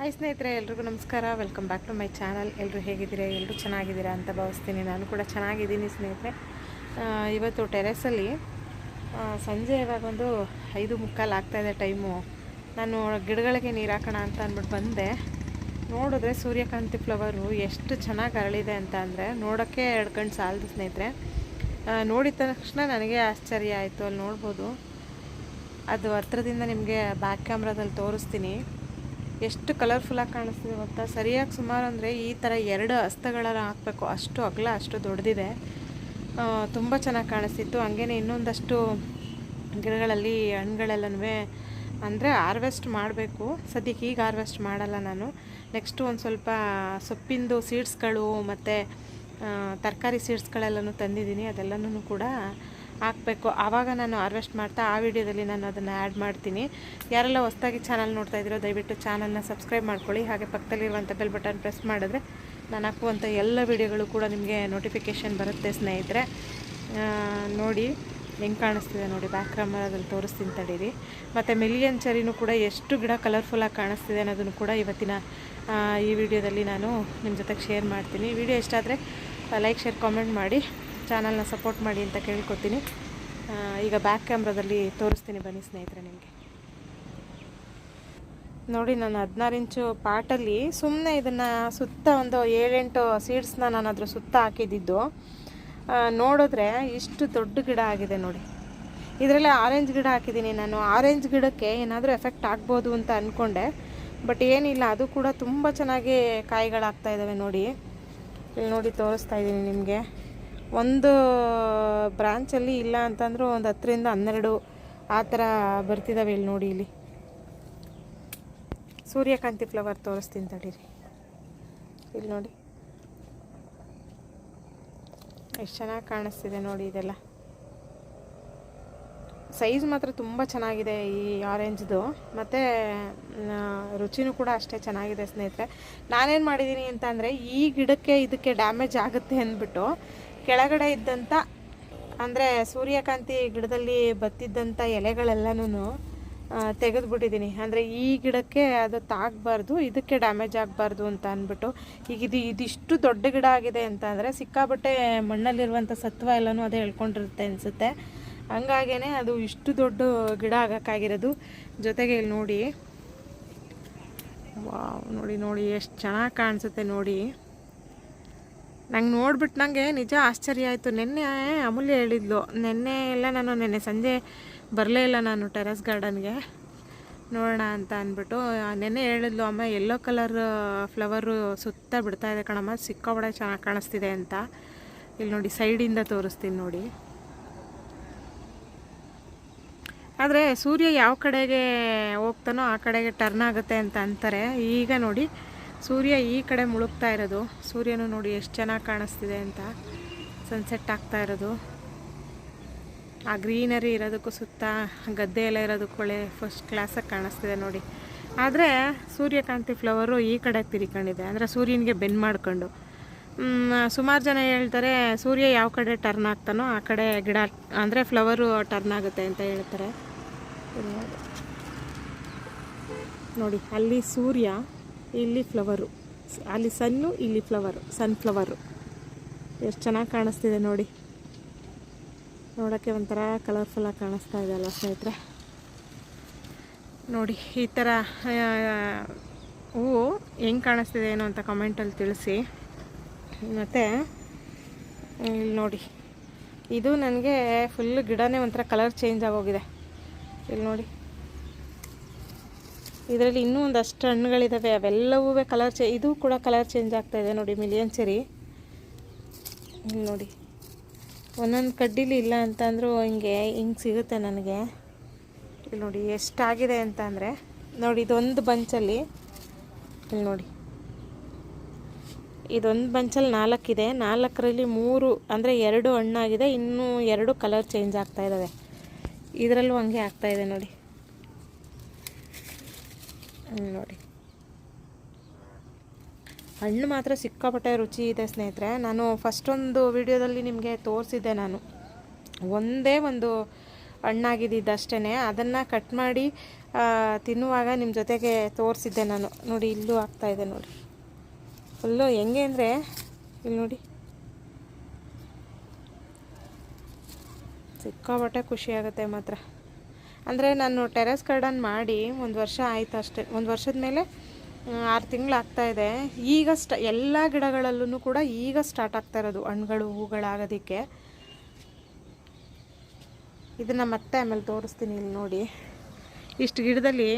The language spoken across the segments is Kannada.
ಹಾಯ್ ಸ್ನೇಹಿತರೆ, ಎಲ್ರಿಗೂ ನಮಸ್ಕಾರ. Welcome back to my channel. ಎಲ್ಲರೂ ಹೇಗಿದ್ದೀರಾ? ಎಲ್ಲರೂ ಚೆನ್ನಾಗಿದ್ದೀರಾ ಅಂತ ಭಾವಿಸ್ತೀನಿ. ನಾನು ಕೂಡ ಚೆನ್ನಾಗಿದ್ದೀನಿ ಸ್ನೇಹಿತರೆ. ಇವತ್ತು ಟೆರೆಸಲ್ಲಿ ಸಂಜೆ ಇವಾಗ ಒಂದು 5:45 ಆಗ್ತಾಯಿದೆ ಟೈಮು. ನಾನು ಗಿಡಗಳಿಗೆ ನೀರು ಹಾಕೋಣ ಅಂತ ಅಂದ್ಬಿಟ್ಟು ಬಂದೆ. ನೋಡಿದ್ರೆ ಸೂರ್ಯಕಾಂತಿ ಫ್ಲವರು ಎಷ್ಟು ಚೆನ್ನಾಗಿ ಅರಳಿದೆ ಅಂತ ಅಂದರೆ ನೋಡೋಕ್ಕೆ 2 ಕಣ್ಣು ಸಾಲದು ಸ್ನೇಹಿತರೆ. ನೋಡಿದ ತಕ್ಷಣ ನನಗೆ ಆಶ್ಚರ್ಯ ಆಯಿತು. ಅಲ್ಲಿ ನೋಡ್ಬೋದು, ಅದು ಹತ್ರದಿಂದ ನಿಮಗೆ ಬ್ಯಾಕ್ ಕ್ಯಾಮ್ರಾದಲ್ಲಿ ತೋರಿಸ್ತೀನಿ. ಎಷ್ಟು ಕಲರ್ಫುಲ್ಲಾಗಿ ಕಾಣಿಸ್ತಿದೆ ಗೊತ್ತಾ? ಸರಿಯಾಗಿ ಸುಮಾರು ಅಂದರೆ ಈ ಥರ 2 ಹಸ್ತಗಳನ್ನು ಹಾಕಬೇಕು, ಅಷ್ಟು ಅಗಲ, ಅಷ್ಟು ದೊಡ್ಡದಿದೆ. ತುಂಬ ಚೆನ್ನಾಗಿ ಕಾಣಿಸ್ತಿತ್ತು. ಹಾಗೇನೆ ಇನ್ನೊಂದಷ್ಟು ಗಿಡಗಳಲ್ಲಿ ಹಣ್ಣುಗಳೆಲ್ಲನೂ ಅಂದರೆ ಹಾರ್ವೆಸ್ಟ್ ಮಾಡಬೇಕು. ಸದ್ಯಕ್ಕೆ ಈಗ ಹಾರ್ವೆಸ್ಟ್ ಮಾಡಲ್ಲ ನಾನು. ನೆಕ್ಸ್ಟು ಒಂದು ಸ್ವಲ್ಪ ಸೊಪ್ಪಿಂದು ಸೀಡ್ಸ್ಗಳು ಮತ್ತು ತರಕಾರಿ ಸೀಡ್ಸ್ಗಳೆಲ್ಲನೂ ತಂದಿದ್ದೀನಿ. ಅದೆಲ್ಲನೂ ಕೂಡ ಹಾಕಬೇಕು. ಆವಾಗ ನಾನು ಹಾರ್ವೆಸ್ಟ್ ಮಾಡ್ತಾ ಆ ವಿಡಿಯೋದಲ್ಲಿ ನಾನು ಅದನ್ನು ಆ್ಯಡ್ ಮಾಡ್ತೀನಿ. ಯಾರೆಲ್ಲ ಹೊಸದಾಗಿ ಚಾನಲ್ ನೋಡ್ತಾ ಇದ್ದೀರೋ ದಯವಿಟ್ಟು ಚಾನಲ್ನ ಸಬ್ಸ್ಕ್ರೈಬ್ ಮಾಡ್ಕೊಳ್ಳಿ. ಹಾಗೆ ಪಕ್ಕದಲ್ಲಿರುವಂಥ ಬೆಲ್ ಬಟನ್ ಪ್ರೆಸ್ ಮಾಡಿದ್ರೆ ನಾನು ಹಾಕುವಂಥ ಎಲ್ಲ ವಿಡಿಯೋಗಳು ಕೂಡ ನಿಮಗೆ ನೋಟಿಫಿಕೇಷನ್ ಬರುತ್ತೆ ಸ್ನೇಹಿತರೆ. ನೋಡಿ ಹೆಂಗೆ ಕಾಣಿಸ್ತಿದೆ ನೋಡಿ, ಬ್ಯಾಕ್ ಕ್ಯಾಮರಾದಲ್ಲಿ ತೋರಿಸ್ತೀನಿ ತಡೀರಿ. ಮತ್ತು ಮಿಲಿಯನ್ ಚೆರಿನೂ ಕೂಡ ಎಷ್ಟು ಗಿಡ ಕಲರ್ಫುಲ್ಲಾಗಿ ಕಾಣಿಸ್ತಿದೆ ಅನ್ನೋದನ್ನು ಕೂಡ ಇವತ್ತಿನ ಈ ವಿಡಿಯೋದಲ್ಲಿ ನಾನು ನಿಮ್ಮ ಜೊತೆಗೆ ಶೇರ್ ಮಾಡ್ತೀನಿ. ವಿಡಿಯೋ ಇಷ್ಟ ಆದರೆ ಲೈಕ್, ಶೇರ್, ಕಾಮೆಂಟ್ ಮಾಡಿ ಚಾನಲ್ನ ಸಪೋರ್ಟ್ ಮಾಡಿ ಅಂತ ಕೇಳ್ಕೊತೀನಿ. ಈಗ ಬ್ಯಾಕ್ ಕ್ಯಾಮ್ರಾದಲ್ಲಿ ತೋರಿಸ್ತೀನಿ ಬನ್ನಿ ಸ್ನೇಹಿತರೆ ನಿಮಗೆ. ನೋಡಿ, ನಾನು 16 ಇಂಚು ಪಾಟಲ್ಲಿ ಸುಮ್ಮನೆ ಇದನ್ನು ಸುತ್ತ ಒಂದು 7-8 ಸೀಡ್ಸ್ನ ನಾನು ಅದ್ರ ಸುತ್ತ ಹಾಕಿದ್ದಿದ್ದು. ನೋಡಿದ್ರೆ ಇಷ್ಟು ದೊಡ್ಡ ಗಿಡ ಆಗಿದೆ ನೋಡಿ. ಇದರಲ್ಲಿ ಆರೆಂಜ್ ಗಿಡ ಹಾಕಿದ್ದೀನಿ ನಾನು. ಆರೆಂಜ್ ಗಿಡಕ್ಕೆ ಏನಾದರೂ ಎಫೆಕ್ಟ್ ಆಗ್ಬೋದು ಅಂತ ಅಂದ್ಕೊಂಡೆ, ಬಟ್ ಏನಿಲ್ಲ, ಅದು ಕೂಡ ತುಂಬ ಚೆನ್ನಾಗಿ ಕಾಯಿಗಳಾಗ್ತಾ ಇದ್ದಾವೆ ನೋಡಿ. ಇಲ್ಲಿ ನೋಡಿ ತೋರಿಸ್ತಾ ಇದ್ದೀನಿ ನಿಮಗೆ. ಒಂದು ಬ್ರಾಂಚಲ್ಲಿ ಇಲ್ಲ ಅಂತಂದರೂ ಒಂದು 10ರಿಂದ 12 ಆ ಥರ ಬರ್ತಿದ್ದಾವೆ. ಇಲ್ಲಿ ನೋಡಿ, ಇಲ್ಲಿ ಸೂರ್ಯಕಾಂತಿ ಫ್ಲವರ್ ತೋರಿಸ್ತೀನಿ ತಡೀರಿ. ಇಲ್ಲಿ ನೋಡಿ ಎಷ್ಟು ಚೆನ್ನಾಗಿ ಕಾಣಿಸ್ತಿದೆ ನೋಡಿ. ಇದೆಲ್ಲ ಸೈಜ್ ಮಾತ್ರ ತುಂಬ ಚೆನ್ನಾಗಿದೆ ಈ ಆರೆಂಜ್ದು, ಮತ್ತು ರುಚಿನೂ ಕೂಡ ಅಷ್ಟೇ ಚೆನ್ನಾಗಿದೆ ಸ್ನೇಹಿತರೆ. ನಾನೇನು ಮಾಡಿದ್ದೀನಿ ಅಂತ ಅಂದರೆ, ಈ ಗಿಡಕ್ಕೆ ಇದಕ್ಕೆ ಡ್ಯಾಮೇಜ್ ಆಗುತ್ತೆ ಅಂದ್ಬಿಟ್ಟು ಕೆಳಗಡೆ ಇದ್ದಂಥ ಅಂದರೆ ಸೂರ್ಯಕಾಂತಿ ಗಿಡದಲ್ಲಿ ಬತ್ತಿದ್ದಂಥ ಎಲೆಗಳೆಲ್ಲನೂ ತೆಗೆದುಬಿಟ್ಟಿದ್ದೀನಿ. ಅಂದರೆ ಈ ಗಿಡಕ್ಕೆ ಅದು ತಾಗಬಾರ್ದು, ಇದಕ್ಕೆ ಡ್ಯಾಮೇಜ್ ಆಗಬಾರ್ದು ಅಂತ ಅಂದ್ಬಿಟ್ಟು. ಈಗ ಇದಿಷ್ಟು ದೊಡ್ಡ ಗಿಡ ಆಗಿದೆ ಅಂತ ಅಂದರೆ ಸಿಕ್ಕಾಬಟ್ಟೆ ಮಣ್ಣಲ್ಲಿರುವಂಥ ಸತ್ವ ಎಲ್ಲನೂ ಅದೇ ಹೇಳ್ಕೊಂಡಿರುತ್ತೆ ಅನಿಸುತ್ತೆ. ಹಂಗಾಗೇ ಅದು ಇಷ್ಟು ದೊಡ್ಡ ಗಿಡ ಆಗೋಕ್ಕಾಗಿರೋದು. ಜೊತೆಗೆ ಇಲ್ಲಿ ನೋಡಿ, ವಾವ್, ನೋಡಿ ನೋಡಿ ಎಷ್ಟು ಚೆನ್ನಾಗಿ ಕಾಣಿಸುತ್ತೆ ನೋಡಿ. ನಂಗೆ ನೋಡ್ಬಿಟ್ಟು ನನಗೆ ನಿಜ ಆಶ್ಚರ್ಯ ಆಯಿತು. ನೆನ್ನೆ ಅಮೂಲ್ಯ ಹೇಳಿದ್ಲು, ನೆನ್ನೆ ಸಂಜೆ ಬರಲೇ ಇಲ್ಲ ನಾನು ಟೆರೆಸ್ ಗಾರ್ಡನ್ಗೆ ನೋಡೋಣ ಅಂತ ಅಂದ್ಬಿಟ್ಟು. ನೆನ್ನೆ ಹೇಳಿದ್ಲು, ಅಮ್ಮ ಯೆಲ್ಲೋ ಕಲರ್ ಫ್ಲವರು ಸುತ್ತ ಬಿಡ್ತಾಯಿದೆ ಕಣಮ್ಮ, ಸಿಕ್ಕಾಬಡೆ ಚೆನ್ನಾಗಿ ಕಾಣಿಸ್ತಿದೆ ಅಂತ. ಇಲ್ಲಿ ನೋಡಿ ಸೈಡಿಂದ ತೋರಿಸ್ತೀನಿ ನೋಡಿ. ಆದರೆ ಸೂರ್ಯ ಯಾವ ಕಡೆಗೆ ಹೋಗ್ತಾನೋ ಆ ಕಡೆಗೆ ಟರ್ನ್ ಆಗುತ್ತೆ ಅಂತ ಅಂತಾರೆ. ಈಗ ನೋಡಿ ಸೂರ್ಯ ಈ ಕಡೆ ಮುಳುಗ್ತಾ ಇರೋದು. ಸೂರ್ಯನೂ ನೋಡಿ ಎಷ್ಟು ಚೆನ್ನಾಗಿ ಕಾಣಿಸ್ತಿದೆ ಅಂತ, ಸನ್ಸೆಟ್ ಆಗ್ತಾ ಇರೋದು. ಆ ಗ್ರೀನರಿ ಇರೋದಕ್ಕೂ ಸುತ್ತ ಗದ್ದೆ ಎಲ್ಲ ಇರೋದಕ್ಕೂ ಒಳ್ಳೆ ಫಸ್ಟ್ ಕ್ಲಾಸಾಗಿ ಕಾಣಿಸ್ತಿದೆ ನೋಡಿ. ಆದರೆ ಸೂರ್ಯಕಾಂತಿ ಫ್ಲವರು ಈ ಕಡೆ ತಿರ್ಕೊಂಡಿದೆ, ಅಂದರೆ ಸೂರ್ಯನಿಗೆ ಬೆನ್ನು ಮಾಡ್ಕೊಂಡು. ಸುಮಾರು ಜನ ಹೇಳ್ತಾರೆ ಸೂರ್ಯ ಯಾವ ಕಡೆ ಟರ್ನ್ ಆಗ್ತಾನೋ ಆ ಕಡೆ ಗಿಡ ಅಂದರೆ ಫ್ಲವರು ಟರ್ನ್ ಆಗುತ್ತೆ ಅಂತ ಹೇಳ್ತಾರೆ. ನೋಡಿ, ಅಲ್ಲಿ ಸೂರ್ಯ, ಇಲ್ಲಿ ಫ್ಲವರು, ಅಲ್ಲಿ ಸನ್ನು, ಇಲ್ಲಿ ಫ್ಲವರು, ಸನ್ಫ್ಲವರು. ಎಷ್ಟು ಚೆನ್ನಾಗಿ ಕಾಣಿಸ್ತಿದೆ ನೋಡಿ. ನೋಡೋಕ್ಕೆ ಒಂಥರ ಕಲರ್ಫುಲ್ಲಾಗಿ ಕಾಣಿಸ್ತಾ ಇದೆ ಅಲ್ಲ ಸ್ನೇಹಿತರೆ. ನೋಡಿ ಈ ಥರ ಹೂವು ಹೆಂಗೆ ಕಾಣಿಸ್ತಿದೆ ಏನು ಅಂತ ಕಮೆಂಟಲ್ಲಿ ತಿಳಿಸಿ. ಮತ್ತು ಇಲ್ಲಿ ನೋಡಿ, ಇದು ನನಗೆ ಫುಲ್ ಗಿಡನೇ ಒಂಥರ ಕಲರ್ ಚೇಂಜ್ ಆಗೋಗಿದೆ. ಇಲ್ಲಿ ನೋಡಿ, ಇದರಲ್ಲಿ ಇನ್ನೂ ಒಂದಷ್ಟು ಹಣ್ಣುಗಳಿದ್ದಾವೆ, ಅವೆಲ್ಲವೂ ಕಲರ್ ಇದು ಕೂಡ ಕಲರ್ ಚೇಂಜ್ ಆಗ್ತಾಯಿದೆ ನೋಡಿ. ಮಿಲಿಯನ್ ಚೆರಿ ಇಲ್ಲಿ ನೋಡಿ, ಒಂದೊಂದು ಕಡ್ಡಿಲಿ ಇಲ್ಲ ಅಂತಂದರೂ ಹಿಂಗೆ ಸಿಗುತ್ತೆ ನನಗೆ. ಇಲ್ಲಿ ನೋಡಿ ಎಷ್ಟಾಗಿದೆ ಅಂತ ಅಂದರೆ ನೋಡಿ, ಇದೊಂದು ಬಂಚಲ್ಲಿ ಇಲ್ಲಿ ನೋಡಿ, ಇದೊಂದು ಬಂಚಲ್ಲಿ 4 ಇದೆ. 4ರಲ್ಲಿ 3 ಅಂದರೆ 2 ಹಣ್ಣಾಗಿದೆ, ಇನ್ನೂ 2 ಕಲರ್ ಚೇಂಜ್ ಆಗ್ತಾಯಿದ್ದಾವೆ. ಇದರಲ್ಲೂ ಹಂಗೆ ಆಗ್ತಾಯಿದೆ ನೋಡಿ. ನೋಡಿ, ಹಣ್ಣು ಮಾತ್ರ ಸಿಕ್ಕಾಪಟ್ಟೆ ರುಚಿ ಇದೆ ಸ್ನೇಹಿತರೆ. ನಾನು ಫಸ್ಟೊಂದು ವಿಡಿಯೋದಲ್ಲಿ ನಿಮಗೆ ತೋರಿಸಿದ್ದೆ. ನಾನು ಒಂದೇ ಒಂದು ಹಣ್ಣಾಗಿದ್ದು ಅಷ್ಟೇ. ಅದನ್ನು ಕಟ್ ಮಾಡಿ ತಿನ್ನುವಾಗ ನಿಮ್ಮ ಜೊತೆಗೆ ತೋರಿಸಿದ್ದೆ ನಾನು. ನೋಡಿ ಇಲ್ಲೂ ಆಗ್ತಾಯಿದೆ ನೋಡಿ ಫುಲ್ಲು. ಹೆಂಗೆ ಅಂದರೆ ಇಲ್ಲಿ ನೋಡಿ ಸಿಕ್ಕಾಪಟ್ಟೆ ಖುಷಿಯಾಗುತ್ತೆ ಮಾತ್ರ. ಅಂದರೆ ನಾನು ಟೆರೆಸ್ ಗಾರ್ಡನ್ ಮಾಡಿ 1 ವರ್ಷ ಆಯಿತು ಅಷ್ಟೇ. 1 ವರ್ಷದ ಮೇಲೆ 6 ತಿಂಗಳು ಆಗ್ತಾಯಿದೆ. ಈಗ ಎಲ್ಲ ಗಿಡಗಳಲ್ಲೂ ಕೂಡ ಈಗ ಸ್ಟಾರ್ಟ್ ಆಗ್ತಾ ಇರೋದು ಹಣ್ಣುಗಳು ಹೂಗಳಾಗೋದಕ್ಕೆ. ಇದನ್ನು ಮತ್ತೆ ಆಮೇಲೆ ತೋರಿಸ್ತೀನಿ. ಇಲ್ಲಿ ನೋಡಿ ಇಷ್ಟು ಗಿಡದಲ್ಲಿ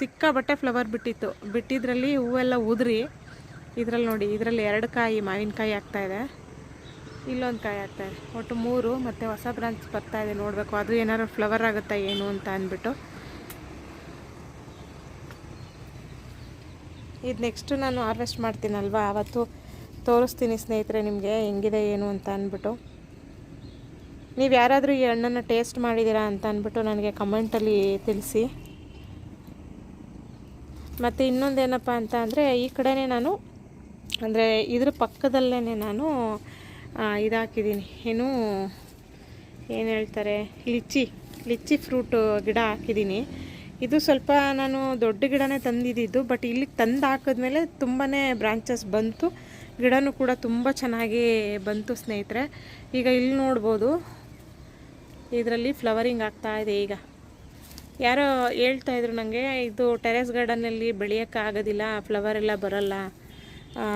ಸಿಕ್ಕಾಪಟ್ಟೆ ಫ್ಲವರ್ ಬಿಟ್ಟಿದ್ರಲ್ಲಿ ಹೂವೆಲ್ಲ ಉದುರಿ ಇದರಲ್ಲಿ ನೋಡಿ, ಇದರಲ್ಲಿ 2 ಕಾಯಿ ಮಾವಿನಕಾಯಿ ಆಗ್ತಾಯಿದೆ, ಇಲ್ಲೊಂದು ಕಾಯಿ ಆಗ್ತಾಯಿದೆ, ಒಟ್ಟು 3. ಮತ್ತು ಹೊಸ ಬ್ರಾಂಚ್ ಬರ್ತಾಯಿದೆ, ನೋಡಬೇಕು ಅದು ಏನಾದ್ರು ಫ್ಲವರ್ ಆಗುತ್ತಾ ಏನು ಅಂತ ಅಂದ್ಬಿಟ್ಟು. ಇದು ನೆಕ್ಸ್ಟು ನಾನು ಹಾರ್ವೆಸ್ಟ್ ಮಾಡ್ತೀನಲ್ವ ಆವತ್ತು ತೋರಿಸ್ತೀನಿ ಸ್ನೇಹಿತರೆ ನಿಮಗೆ ಹೆಂಗಿದೆ ಏನು ಅಂತ ಅಂದ್ಬಿಟ್ಟು. ನೀವು ಯಾರಾದರೂ ಈ ಹಣ್ಣನ್ನು ಟೇಸ್ಟ್ ಮಾಡಿದ್ದೀರಾ ಅಂತ ಅಂದ್ಬಿಟ್ಟು ನನಗೆ ಕಮೆಂಟಲ್ಲಿ ತಿಳಿಸಿ. ಮತ್ತು ಇನ್ನೊಂದೇನಪ್ಪ ಅಂತ ಅಂದರೆ ಈ ಕಡೆನೇ ನಾನು ಅಂದರೆ ಇದ್ರ ಪಕ್ಕದಲ್ಲೇ ನಾನು ಇದು ಹಾಕಿದ್ದೀನಿ, ಏನು ಹೇಳ್ತಾರೆ, ಲಿಚ್ಚಿ ಫ್ರೂಟ್ ಗಿಡ ಹಾಕಿದ್ದೀನಿ. ಇದು ಸ್ವಲ್ಪ ನಾನು ದೊಡ್ಡ ಗಿಡನೇ ತಂದಿದ್ದು, ಬಟ್ ಇಲ್ಲಿಗೆ ತಂದು ಹಾಕಿದ್ಮೇಲೆ ತುಂಬಾ ಬ್ರಾಂಚಸ್ ಬಂತು, ಗಿಡನೂ ಕೂಡ ತುಂಬ ಚೆನ್ನಾಗಿ ಬಂತು ಸ್ನೇಹಿತರೆ. ಈಗ ಇಲ್ಲಿ ನೋಡ್ಬೋದು ಇದರಲ್ಲಿ ಫ್ಲವರಿಂಗ್ ಆಗ್ತಾಯಿದೆ. ಈಗ ಯಾರೋ ಹೇಳ್ತಾಯಿದ್ರು ನನಗೆ, ಇದು ಟೆರೆಸ್ ಗಾರ್ಡನಲ್ಲಿ ಬೆಳೆಯೋಕ್ಕಾಗೋದಿಲ್ಲ, ಫ್ಲವರ್ ಎಲ್ಲ ಬರೋಲ್ಲ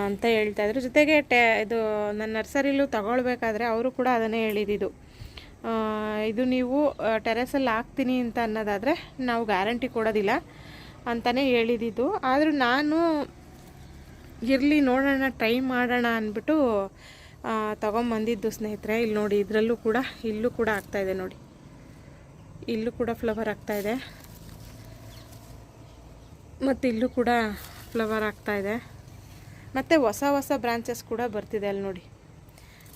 ಅಂತ ಹೇಳ್ತಾಯಿದ್ರು. ಜೊತೆಗೆ ಇದು ನನ್ನ ನರ್ಸರಿಲೂ ತಗೊಳ್ಬೇಕಾದ್ರೆ ಅವರು ಕೂಡ ಅದನ್ನೇ ಹೇಳಿದ್ದು, ಇದು ನೀವು ಟೆರೆಸಲ್ಲಿ ಹಾಕ್ತೀನಿ ಅಂತ ಅನ್ನೋದಾದರೆ ನಾವು ಗ್ಯಾರಂಟಿ ಕೊಡೋದಿಲ್ಲ ಅಂತಲೇ ಹೇಳಿದ್ದು. ಆದರೂ ನಾನು ಇರಲಿ ನೋಡೋಣ, ಟ್ರೈ ಮಾಡೋಣ ಅಂದ್ಬಿಟ್ಟು ತೊಗೊಂಬಂದಿದ್ದು ಸ್ನೇಹಿತರೆ. ಇಲ್ಲಿ ನೋಡಿ ಇಲ್ಲೂ ಕೂಡ ಆಗ್ತಾಯಿದೆ ನೋಡಿ, ಇಲ್ಲೂ ಕೂಡ ಫ್ಲವರ್ ಆಗ್ತಾಯಿದೆ, ಮತ್ತು ಇಲ್ಲೂ ಕೂಡ ಫ್ಲವರ್ ಆಗ್ತಾಯಿದೆ. ಮತ್ತು ಹೊಸ ಬ್ರಾಂಚಸ್ ಕೂಡ ಬರ್ತಿದೆ. ಅಲ್ಲಿ ನೋಡಿ,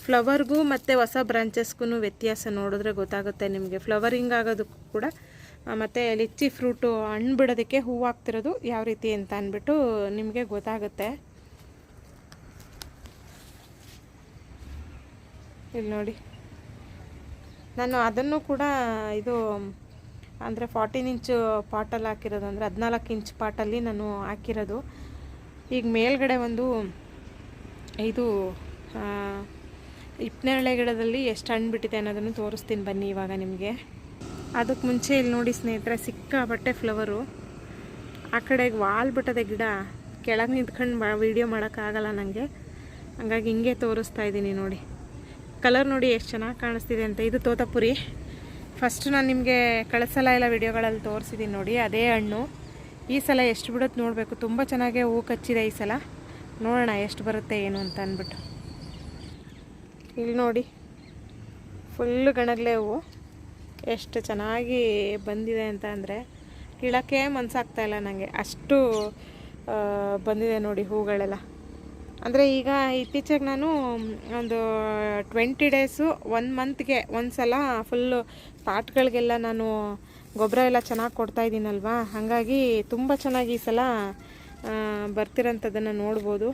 ಫ್ಲವರ್ಗೂ ಮತ್ತು ಹೊಸ ಬ್ರಾಂಚಸ್ಗೂ ವ್ಯತ್ಯಾಸ ನೋಡಿದ್ರೆ ಗೊತ್ತಾಗುತ್ತೆ ನಿಮಗೆ. ಫ್ಲವರಿಂಗ್ ಆಗೋದಕ್ಕೂ ಕೂಡ ಮತ್ತು ಲಿಚ್ಚಿ ಫ್ರೂಟು ಹಣ್ಣು ಬಿಡೋದಕ್ಕೆ ಹೂವು ಆಗ್ತಿರೋದು ಯಾವ ರೀತಿ ಅಂತ ಅಂದ್ಬಿಟ್ಟು ನಿಮಗೆ ಗೊತ್ತಾಗುತ್ತೆ. ಇಲ್ಲಿ ನೋಡಿ, ನಾನು ಅದನ್ನು ಕೂಡ ಇದು ಅಂದರೆ 14 ಇಂಚು ಪಾಟಲ್ಲಿ ಹಾಕಿರೋದು, ಅಂದರೆ 14 ಇಂಚ್ ಪಾಟಲ್ಲಿ ನಾನು ಹಾಕಿರೋದು. ಈಗ ಮೇಲ್ಗಡೆ ಒಂದು ಇದು ಹಿಪ್ಪನೇರಳೆ ಗಿಡದಲ್ಲಿ ಎಷ್ಟು ಹಣ್ಣು ಬಿಟ್ಟಿದೆ ಅನ್ನೋದನ್ನು ತೋರಿಸ್ತೀನಿ ಬನ್ನಿ ಇವಾಗ ನಿಮಗೆ. ಅದಕ್ಕೆ ಮುಂಚೆ ಇಲ್ಲಿ ನೋಡಿ ಸ್ನೇಹಿತರೆ, ಸಿಕ್ಕಾಪಟ್ಟೆ ಫ್ಲವರು. ಆ ಕಡೆಗೆ ವಾಲ್ ಬಿಟ್ಟದೆ ಗಿಡ, ಕೆಳಗೆ ನಿಂತ್ಕೊಂಡು ವೀಡಿಯೋ ಮಾಡೋಕ್ಕಾಗಲ್ಲ ನನಗೆ, ಹಂಗಾಗಿ ಹಿಂಗೆ ತೋರಿಸ್ತಾ ಇದ್ದೀನಿ ನೋಡಿ. ಕಲರ್ ನೋಡಿ ಎಷ್ಟು ಚೆನ್ನಾಗಿ ಕಾಣಿಸ್ತಿದೆ ಅಂತ. ಇದು ತೋತಾಪುರಿ, ಫಸ್ಟ್ ನಾನು ನಿಮಗೆ ಕಳೆದ ಸಲ ಎಲ್ಲ ವೀಡಿಯೋಗಳಲ್ಲಿ ತೋರಿಸಿದ್ದೀನಿ ನೋಡಿ, ಅದೇ ಹಣ್ಣು. ಈ ಸಲ ಎಷ್ಟು ಬಿಡುತ್ತೆ ನೋಡಬೇಕು, ತುಂಬ ಚೆನ್ನಾಗೇ ಹೂ ಕಚ್ಚಿದೆ ಈ ಸಲ. ನೋಡೋಣ ಎಷ್ಟು ಬರುತ್ತೆ ಏನು ಅಂತ ಅಂದ್ಬಿಟ್ಟು. ಇಲ್ಲಿ ನೋಡಿ ಫುಲ್ಲು ಗಣಗ್ಲೆ ಹೂವು ಎಷ್ಟು ಚೆನ್ನಾಗಿ ಬಂದಿದೆ ಅಂತ ಅಂದರೆ ಕೀಳಕ್ಕೆ ಮನಸ್ಸಾಗ್ತಾಯಿಲ್ಲ ನನಗೆ, ಅಷ್ಟು ಬಂದಿದೆ ನೋಡಿ ಹೂಗಳೆಲ್ಲ. ಅಂದರೆ ಈಗ ಇತ್ತೀಚೆಗೆ ನಾನು ಒಂದು 20 ಡೇಸು 1 ಮಂತ್ಗೆ ಒಂದು ಸಲ ಫುಲ್ಲು ಪಾಟ್ಗಳಿಗೆಲ್ಲ ನಾನು ಗೊಬ್ಬರ ಎಲ್ಲ ಚೆನ್ನಾಗಿ ಕೊಡ್ತಾಯಿದ್ದೀನಲ್ವ, ಹಾಗಾಗಿ ತುಂಬ ಚೆನ್ನಾಗಿ ಈ ಸಲ ಬರ್ತಿರೋಂಥದ್ದನ್ನು ನೋಡ್ಬೋದು.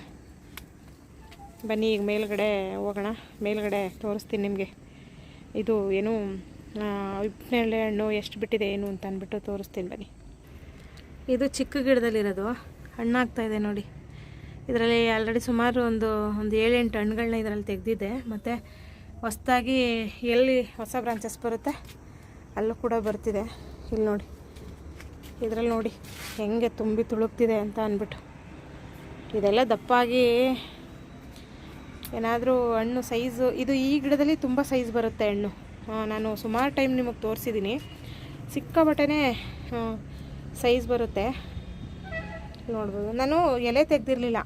ಬನ್ನಿ ಈಗ ಮೇಲ್ಗಡೆ ಹೋಗೋಣ, ಮೇಲ್ಗಡೆ ತೋರಿಸ್ತೀನಿ ನಿಮಗೆ. ಇದು ಏನು ಹಿಪ್ಪನೇರಳೆ ಹಣ್ಣು ಎಷ್ಟು ಬಿಟ್ಟಿದೆ ಏನು ಅಂತ ಅಂದ್ಬಿಟ್ಟು ತೋರಿಸ್ತೀನಿ ಬನ್ನಿ. ಇದು ಚಿಕ್ಕ ಗಿಡದಲ್ಲಿರೋದು, ಹಣ್ಣಾಗ್ತಾಯಿದೆ ನೋಡಿ. ಇದರಲ್ಲಿ ಆಲ್ರೆಡಿ ಸುಮಾರು ಒಂದು 7-8 ಹಣ್ಣುಗಳನ್ನ ಇದರಲ್ಲಿ ತೆಗೆದಿದ್ದೆ. ಮತ್ತು ಹೊಸದಾಗಿ ಎಲ್ಲಿ ಹೊಸ ಬ್ರಾಂಚಸ್ ಬರುತ್ತೆ ಅಲ್ಲೂ ಕೂಡ ಬರ್ತಿದೆ. ಇಲ್ಲಿ ನೋಡಿ, ಇದರಲ್ಲಿ ನೋಡಿ ಹೆಂಗೆ ತುಂಬಿ ತುಳುಕ್ತಿದೆ ಅಂತ ಅಂದ್ಬಿಟ್ಟು. ಇದೆಲ್ಲ ದಪ್ಪಾಗಿ ಏನಾದರೂ ಹಣ್ಣು ಸೈಜು, ಇದು ಈ ಗಿಡದಲ್ಲಿ ತುಂಬ ಸೈಜ್ ಬರುತ್ತೆ ಹಣ್ಣು. ನಾನು ಸುಮಾರು ಟೈಮ್ ನಿಮಗೆ ತೋರಿಸಿದ್ದೀನಿ, ಸಿಕ್ಕಾಪಟ್ಟೆನೇ ಸೈಜ್ ಬರುತ್ತೆ ನೋಡ್ಬೋದು. ನಾನು ಎಲೆ ತೆಗೆದಿರಲಿಲ್ಲ,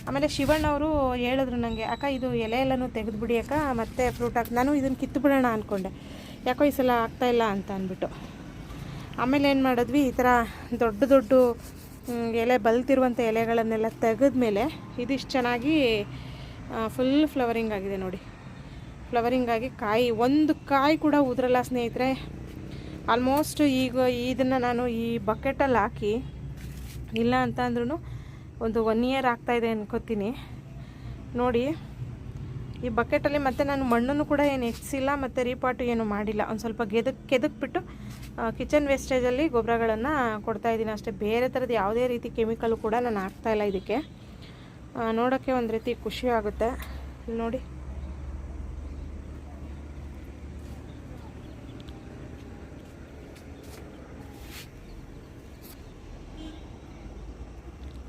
ಆಮೇಲೆ ಶಿವಣ್ಣವರು ಹೇಳಿದ್ರು ನನಗೆ, ಅಕ್ಕ ಇದು ಎಲೆ ಎಲ್ಲನೂ ತೆಗೆದುಬಿಡಿ ಅಕ್ಕ, ಮತ್ತೆ ಫ್ರೂಟ್ ಹಾಕಿ. ನಾನು ಇದನ್ನು ಕಿತ್ತು ಬಿಡೋಣ ಅಂದ್ಕೊಂಡೆ, ಯಾಕೋ ಈ ಸಲ ಆಗ್ತಾಯಿಲ್ಲ ಅಂತ ಅಂದ್ಬಿಟ್ಟು. ಆಮೇಲೆ ಏನು ಮಾಡಿದ್ವಿ, ಈ ಥರ ದೊಡ್ಡ ಎಲೆ ಬಲ್ತಿರುವಂಥ ಎಲೆಗಳನ್ನೆಲ್ಲ ತೆಗೆದ್ಮೇಲೆ ಇದಿಷ್ಟು ಚೆನ್ನಾಗಿ ಫುಲ್ ಫ್ಲವರಿಂಗ್ ಆಗಿದೆ ನೋಡಿ. ಫ್ಲವರಿಂಗ್ ಆಗಿ ಒಂದು ಕಾಯಿ ಕೂಡ ಉದುರಲ್ಲ ಸ್ನೇಹಿತರೆ. ಆಲ್ಮೋಸ್ಟ್ ಈಗ ಇದನ್ನು ನಾನು ಈ ಬಕೆಟಲ್ಲಿ ಹಾಕಿ ಇಲ್ಲ ಅಂತ ಅಂದ್ರೂ ಒಂದು 1 ಇಯರ್ ಆಗ್ತಾಯಿದೆ ಅನ್ಕೋತೀನಿ ನೋಡಿ. ಈ ಬಕೆಟಲ್ಲಿ ಮತ್ತು ನಾನು ಮಣ್ಣನ್ನು ಕೂಡ ಏನು ಹೆಚ್ಚಿಲ್ಲ ಮತ್ತು ರೀಪಾಟು ಏನು ಮಾಡಿಲ್ಲ. ಒಂದು ಸ್ವಲ್ಪ ಕೆದಕ್ಬಿಟ್ಟು ಕಿಚನ್ ವೇಸ್ಟೇಜಲ್ಲಿ ಗೊಬ್ಬರಗಳನ್ನು ಕೊಡ್ತಾಯಿದ್ದೀನಿ ಅಷ್ಟೇ. ಬೇರೆ ಥರದ್ದು ಯಾವುದೇ ರೀತಿ ಕೆಮಿಕಲ್ಲು ಕೂಡ ನಾನು ಹಾಕ್ತಾಯಿಲ್ಲ ಇದಕ್ಕೆ. ನೋಡೋಕ್ಕೆ ಒಂದು ರೀತಿ ಖುಷಿ ಆಗುತ್ತೆ. ಇಲ್ಲಿ ನೋಡಿ,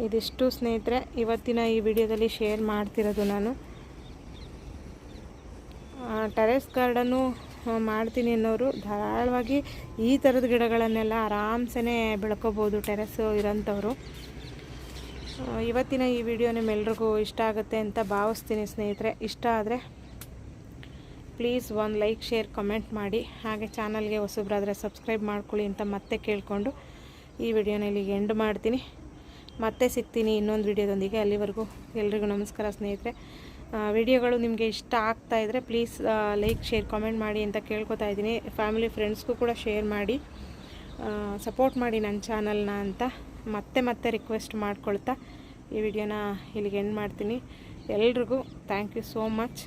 ಇದಿಷ್ಟು ಸ್ನೇಹಿತರೆ ಇವತ್ತಿನ ಈ ವಿಡಿಯೋದಲ್ಲಿ ಶೇರ್ ಮಾಡ್ತಿರೋದು. ನಾನು ಟೆರೆಸ್ ಗಾರ್ಡನ್ನು ಮಾಡ್ತೀನಿ ಅನ್ನೋರು ಧಾರಾಳವಾಗಿ ಈ ಥರದ ಗಿಡಗಳನ್ನೆಲ್ಲ ಆರಾಮ್ಸೇ ಬೆಳ್ಕೋಬೋದು ಟೆರೆಸ್ಸು ಇರೋಂಥವ್ರು. ಇವತ್ತಿನ ಈ ವಿಡಿಯೋ ನಿಮ್ಮೆಲ್ರಿಗೂ ಇಷ್ಟ ಆಗುತ್ತೆ ಅಂತ ಭಾವಿಸ್ತೀನಿ ಸ್ನೇಹಿತರೆ. ಇಷ್ಟ ಆದರೆ ಪ್ಲೀಸ್ ಒಂದು ಲೈಕ್, ಶೇರ್, ಕಮೆಂಟ್ ಮಾಡಿ. ಹಾಗೆ ಚಾನಲ್ಗೆ ಹೊಸಬ್ರಾದರೆ ಸಬ್ಸ್ಕ್ರೈಬ್ ಮಾಡ್ಕೊಳ್ಳಿ ಅಂತ ಮತ್ತೆ ಕೇಳಿಕೊಂಡು ಈ ವಿಡಿಯೋನ ಇಲ್ಲಿಗೆ ಎಂಡ್ ಮಾಡ್ತೀನಿ. ಮತ್ತೆ ಸಿಗ್ತೀನಿ ಇನ್ನೊಂದು ವಿಡಿಯೋದೊಂದಿಗೆ. ಅಲ್ಲಿವರೆಗೂ ಎಲ್ರಿಗೂ ನಮಸ್ಕಾರ ಸ್ನೇಹಿತರೆ. ವಿಡಿಯೋಗಳು ನಿಮಗೆ ಇಷ್ಟ ಆಗ್ತಾಯಿದ್ರೆ ಪ್ಲೀಸ್ ಲೈಕ್, ಶೇರ್, ಕಾಮೆಂಟ್ ಮಾಡಿ ಅಂತ ಕೇಳ್ಕೊತಾ ಇದ್ದೀನಿ. ಫ್ಯಾಮಿಲಿ, ಫ್ರೆಂಡ್ಸ್ಗೂ ಕೂಡ ಶೇರ್ ಮಾಡಿ, ಸಪೋರ್ಟ್ ಮಾಡಿ ನನ್ನ ಚಾನಲ್ನ ಅಂತ ಮತ್ತೆ ರಿಕ್ವೆಸ್ಟ್ ಮಾಡ್ಕೊಳ್ತಾ ಈ ವಿಡಿಯೋನ ಇಲ್ಲಿಗೆ ಎಂಡ್ ಮಾಡ್ತೀನಿ. ಎಲ್ರಿಗೂ ಥ್ಯಾಂಕ್ ಯು ಸೋ ಮಚ್.